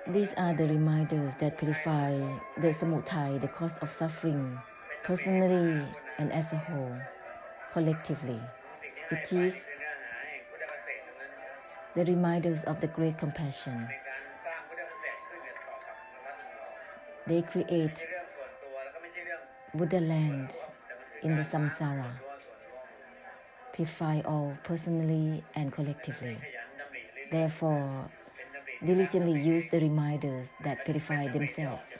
These are the reminders that purify the samudaya, the cause of suffering, personally and as a whole, collectively. It is the reminders of the great compassion. They create Buddha land in the samsara, purify all personally and collectively. Therefore, diligently use the reminders that purify themselves.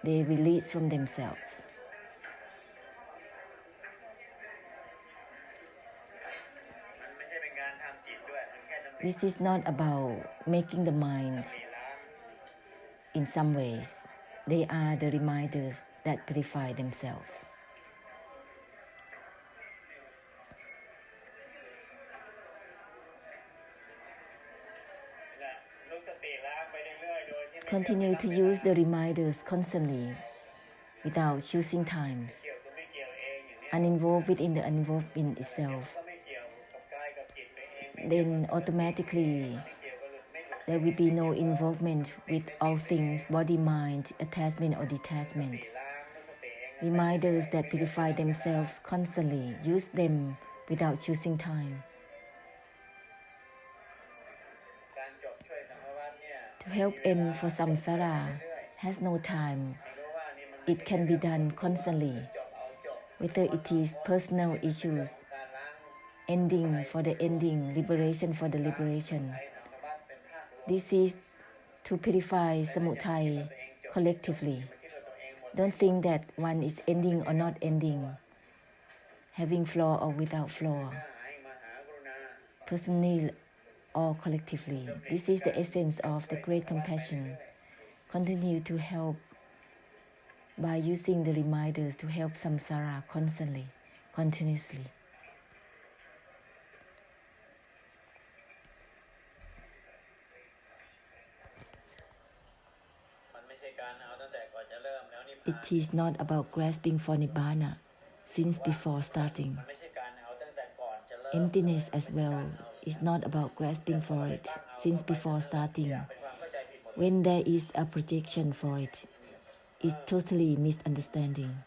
They release from themselves. This is not about making the mind in some ways. They are the reminders that purify themselves. Continue to use the reminders constantly without choosing times. Uninvolved within the uninvolved in itself. Then automatically there will be no involvement with all things, body, mind, attachment or detachment. Reminders that purify themselves constantly, use them without choosing time. To help end for samsara has no time. It can be done constantly, whether it is personal issues, ending for the ending, liberation for the liberation. This is to purify samudaya collectively. Don't think that one is ending or not ending, having flaw or without flaw, personally or collectively. This is the essence of the great compassion. Continue to help by using the reminders to help samsara constantly, continuously. It is not about grasping for nibbana since before starting. Emptiness as well is not about grasping for it since before starting. When there is a projection for it, it's totally misunderstanding.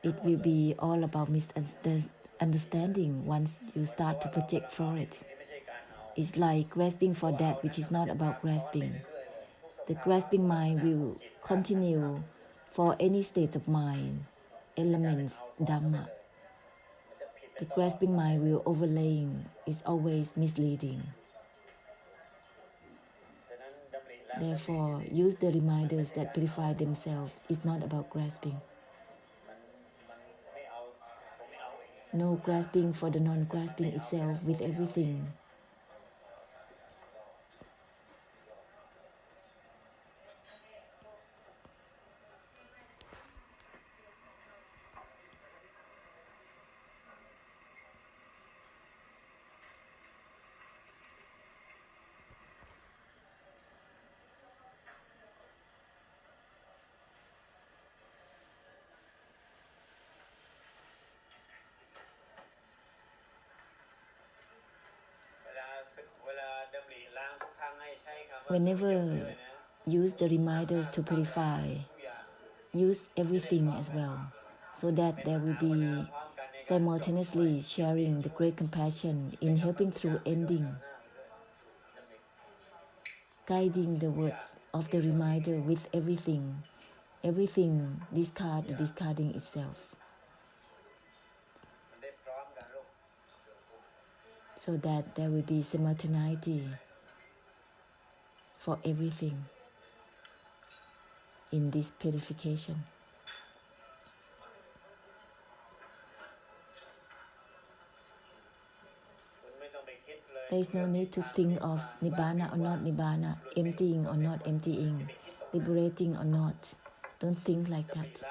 It will be all about misunderstanding once you start to project for it. It's like grasping for that which is not about grasping. The grasping mind will continue for any state of mind, elements, dhamma. The grasping mind will overlaying is always misleading. Therefore, use the reminders that purify themselves. It's not about grasping. No grasping for the non-grasping itself with everything. Whenever use the reminders to purify, use everything as well, so that there will be simultaneously sharing the great compassion in helping through ending, guiding the words of the reminder with everything, discarding itself, so that there will be simultaneity for everything in this purification. There is no need to think of nibbana or not nibbana, emptying or not emptying, liberating or not. Don't think like that.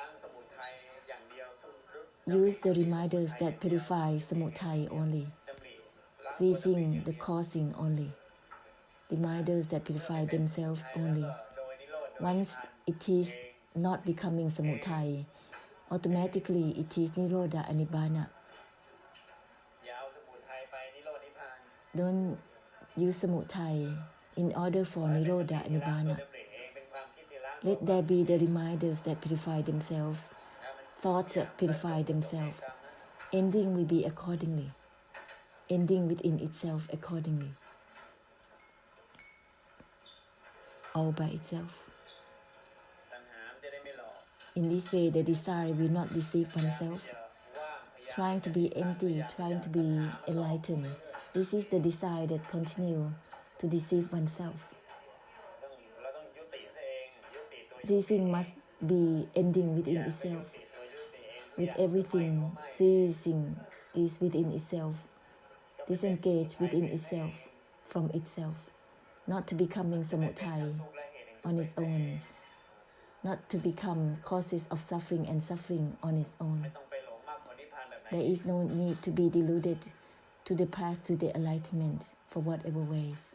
Use the reminders that purify samudaya only, ceasing the causing only. Reminders that purify themselves only. Once it is not becoming samudaya, automatically it is nirodha and nibbana. Don't use samutai in order for Nirodha and Nibbana. Let there be the reminders that purify themselves, thoughts that purify themselves. Ending will be accordingly, ending within itself accordingly, all by itself. In this way, the desire will not deceive oneself, trying to be empty, trying to be enlightened. This is the desire that continues to deceive oneself. Ceasing must be ending within itself. With everything, ceasing is within itself, disengage within itself, from itself, not to becoming samutai on its own, not to become causes of suffering and suffering on its own. There is no need to be deluded to the path to the enlightenment for whatever ways.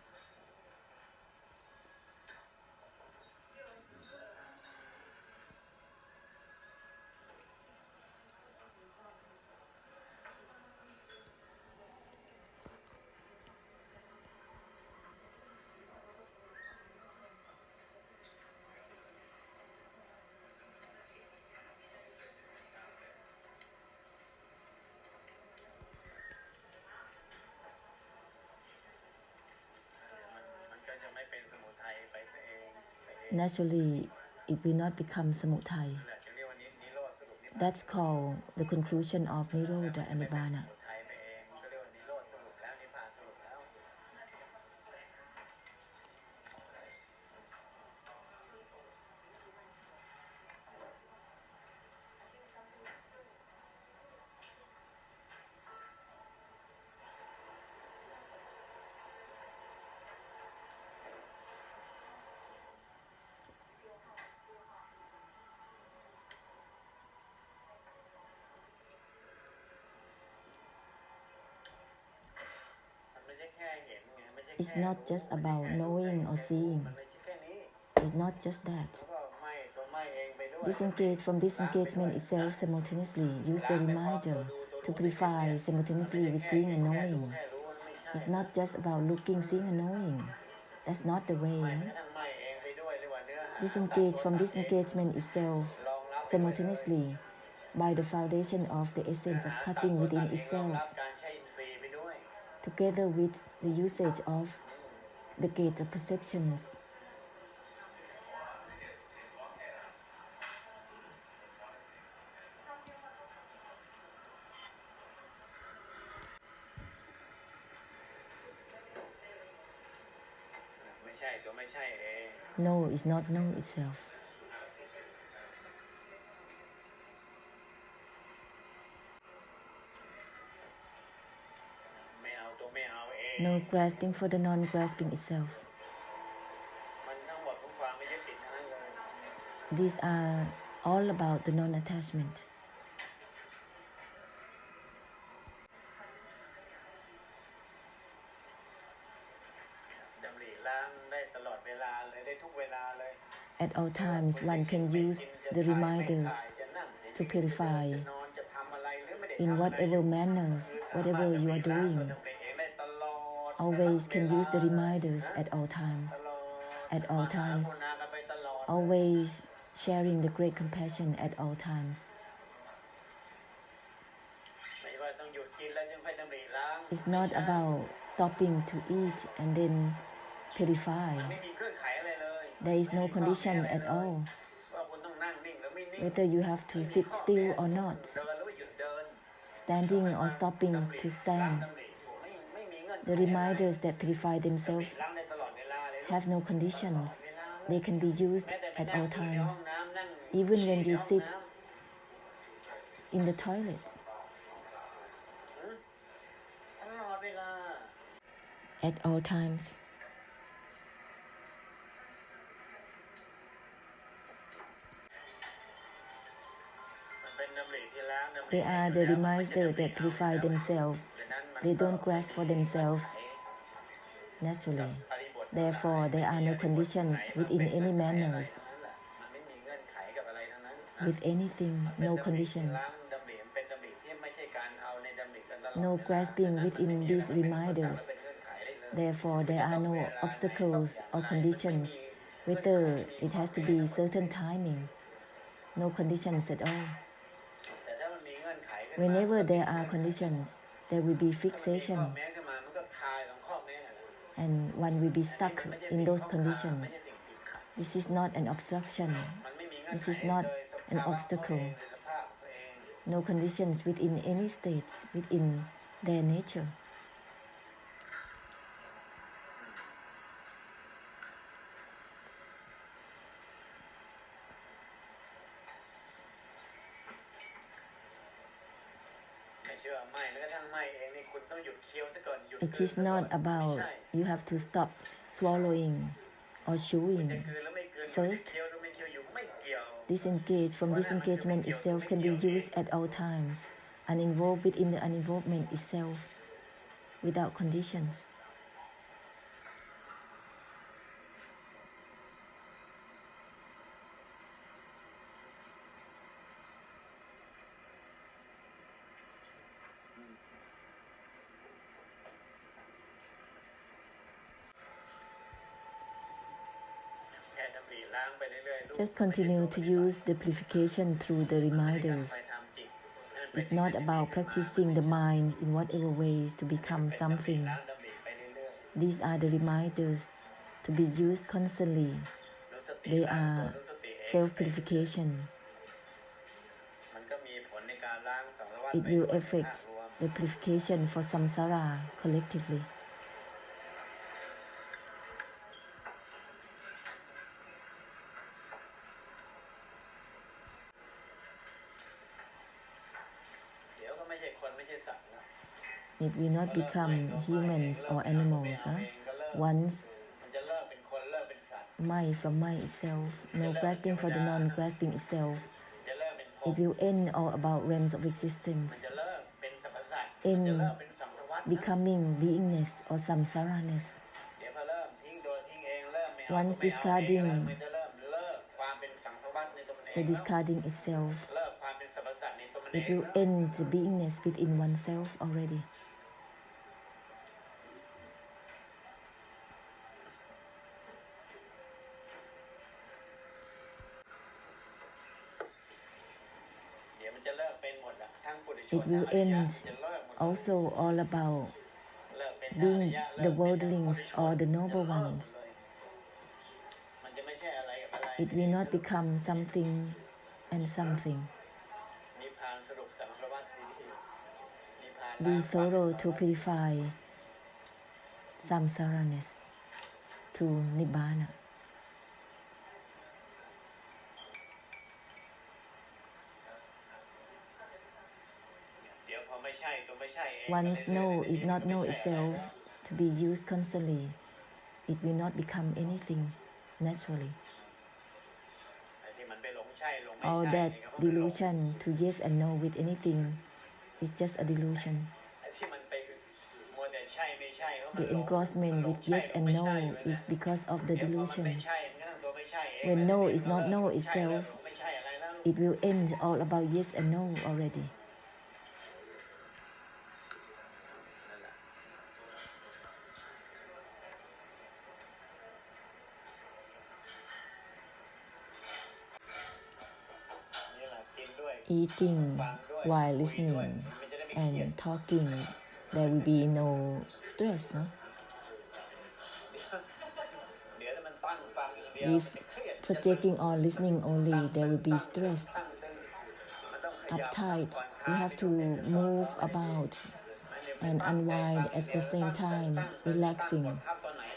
Naturally, it will not become samutai. That's called the conclusion of Nirodha and Nibbana. It's not just about knowing or seeing. It's not just that. Disengage from disengagement itself simultaneously. Use the reminder to purify simultaneously with seeing and knowing. It's not just about looking, seeing and knowing. That's not the way. Disengage from disengagement itself simultaneously by the foundation of the essence of cutting within itself, together with the usage of the gates of perceptions. No is not know itself. No grasping for the non-grasping itself. These are all about the non-attachment. At all times, one can use the reminders to purify in whatever manners, whatever you are doing. Always can use the reminders at all times. At all times, always sharing the great compassion at all times. It's not about stopping to eat and then purify. There is no condition at all, whether you have to sit still or not, standing or stopping to stand. The reminders that purify themselves have no conditions. They can be used at all times, even when you sit in the toilet. At all times. They are the reminders that purify themselves. They don't grasp for themselves naturally. Therefore, there are no conditions within any manners. With anything, no conditions. No grasping within these reminders. Therefore, there are no obstacles or conditions, whether it has to be certain timing, no conditions at all. Whenever there are conditions, there will be fixation, and one will be stuck in those conditions. This is not an obstruction. This is not an obstacle. No conditions within any states, within their nature. It is not about you have to stop swallowing or chewing first. Disengage from disengagement itself can be used at all times, uninvolved within the uninvolvement itself, without conditions. Just continue to use the purification through the reminders. It's not about practicing the mind in whatever ways to become something. These are the reminders to be used constantly. They are self-purification. It will affect the purification for samsara collectively. It will not become humans or animals. Once mind from mind itself, no grasping for the non-grasping itself, it will end all about realms of existence, in becoming beingness or samsaraness. Once discarding the discarding itself, it will end the beingness within oneself already. It will end also all about being the worldlings or the noble ones. It will not become something and something. Be thorough to purify samsaraness through nibbana. Once know is not know itself to be used constantly, it will not become anything naturally. All that delusion to yes and no with anything is just a delusion. The engrossment with yes and no is because of the delusion. When no is not no itself, it will end all about yes and no already. Eating while listening and talking, there will be no stress. If projecting or listening only, there will be stress, uptight. You have to move about and unwind at the same time, relaxing.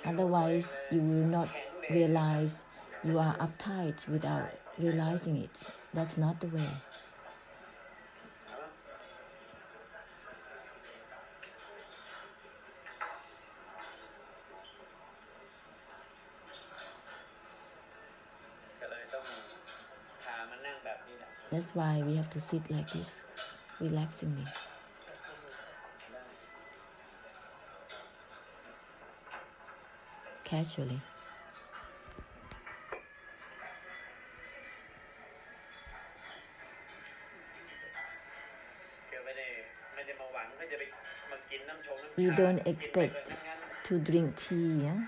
Otherwise, you will not realize you are uptight without realizing it. That's not the way. That's why we have to sit like this, relaxingly. Casually. We don't expect to drink tea, yeah?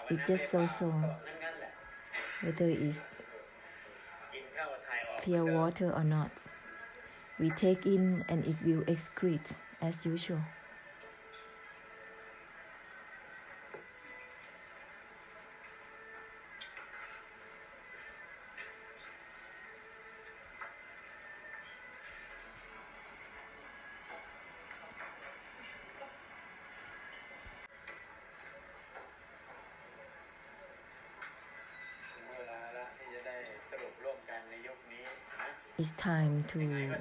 It's just so, whether it's pure water or not. We take in and it will excrete as usual. It's time to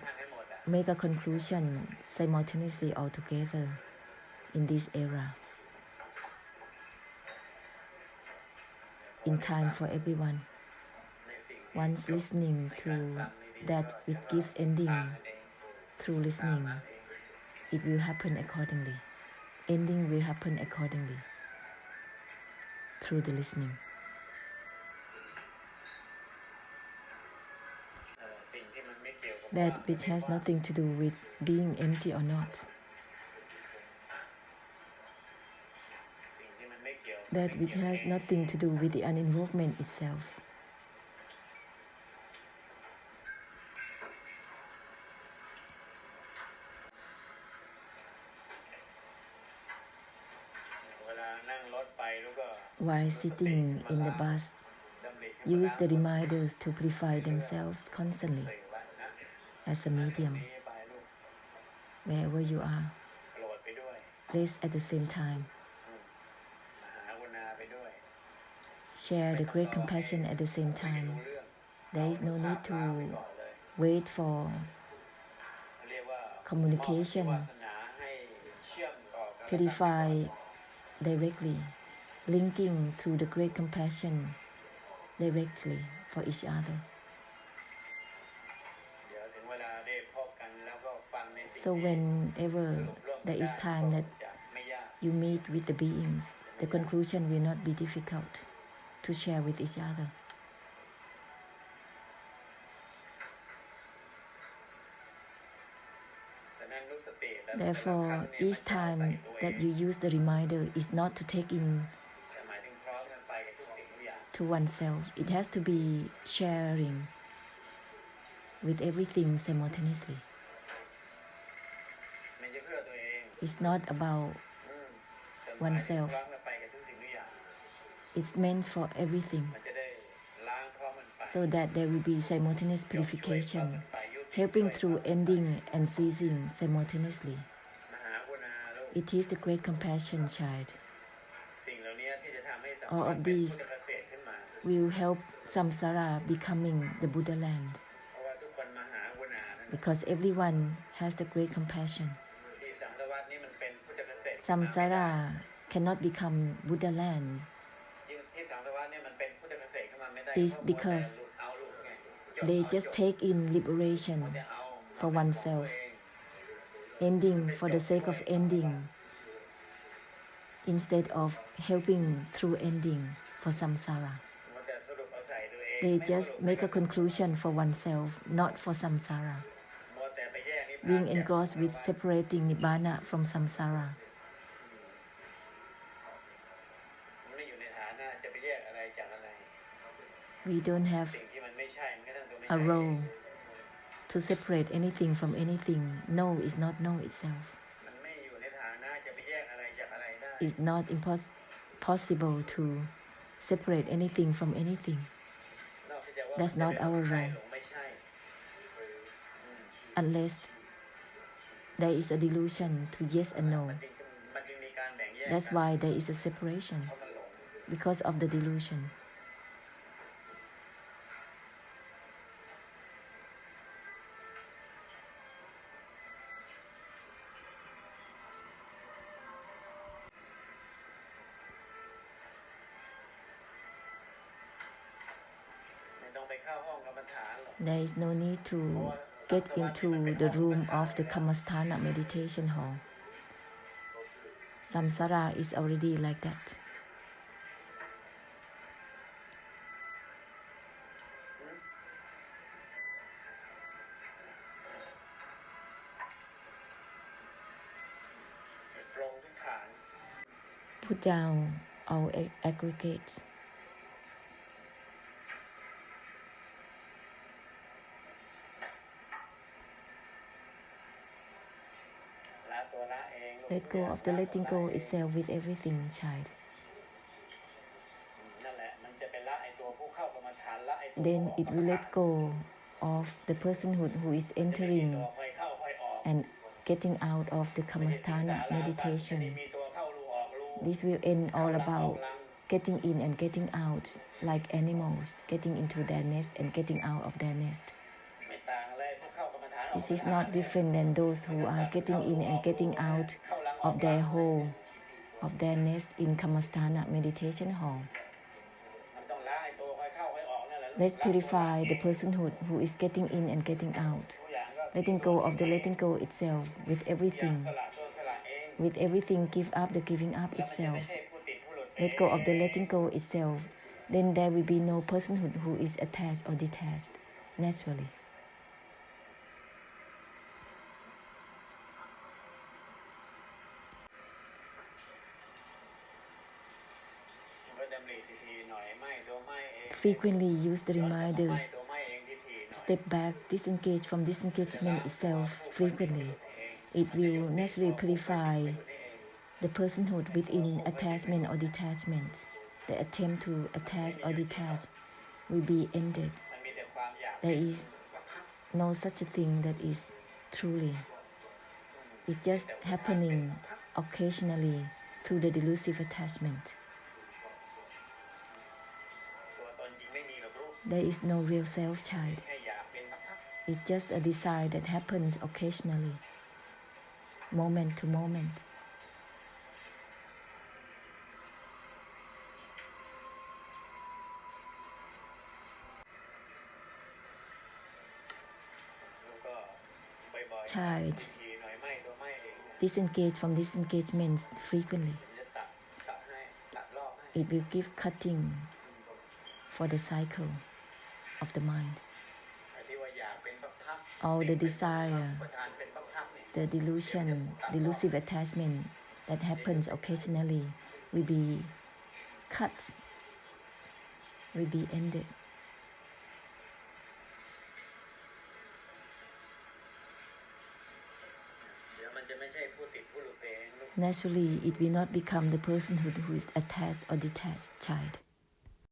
make a conclusion simultaneously all together in this era. In time for everyone. Once listening to that which gives ending through listening, it will happen accordingly. Ending will happen accordingly through the listening. That which has nothing to do with being empty or not. That which has nothing to do with the uninvolvement itself. While sitting in the bus, use the reminders to purify themselves constantly as a medium. Wherever you are, place at the same time. Share the great compassion at the same time. There is no need to wait for communication. Purify directly, linking through the great compassion directly for each other. So whenever there is time that you meet with the beings, the conclusion will not be difficult to share with each other. Therefore, each time that you use the reminder is not to take in to oneself. It has to be sharing with everything simultaneously. It's not about oneself. It's meant for everything, so that there will be simultaneous purification, helping through ending and ceasing simultaneously. It is the great compassion, child. All of these will help samsara becoming the Buddha land, because everyone has the great compassion. Samsara cannot become Buddha land is because they just take in liberation for oneself, ending for the sake of ending, instead of helping through ending for samsara. They just make a conclusion for oneself, not for samsara. Being engrossed with separating nibbana from samsara. We don't have a role to separate anything from anything. No is not no itself. It's not possible to separate anything from anything. That's not our role. Unless there is a delusion to yes and no. That's why there is a separation, because of the delusion. There is no need to get into the room of the Kamasthana meditation hall. Samsara is already like that. Put down all aggregates. Let go of the letting go itself with everything, child. Then it will let go of the personhood who is entering and getting out of the Kamasthana meditation. This will end all about getting in and getting out, like animals getting into their nest and getting out of their nest. This is not different than those who are getting in and getting out of their hole, of their nest in Kamasthana meditation hall. Let's purify the personhood who is getting in and getting out, letting go of the letting go itself with everything. With everything, give up the giving up itself. Let go of the letting go itself. Then there will be no personhood who is attached or detached naturally. Frequently use the reminders. Step back, disengage from disengagement itself frequently. It will naturally purify the personhood within attachment or detachment. The attempt to attach or detach will be ended. There is no such a thing that is truly. It's just happening occasionally through the delusive attachment. There is no real self, child. It's just a desire that happens occasionally, moment to moment. Child, disengage from disengagements frequently. It will give cutting for the cycle of the mind. All the desire, the delusion, delusive attachment that happens occasionally will be cut, will be ended. Naturally, it will not become the personhood who is attached or detached, child.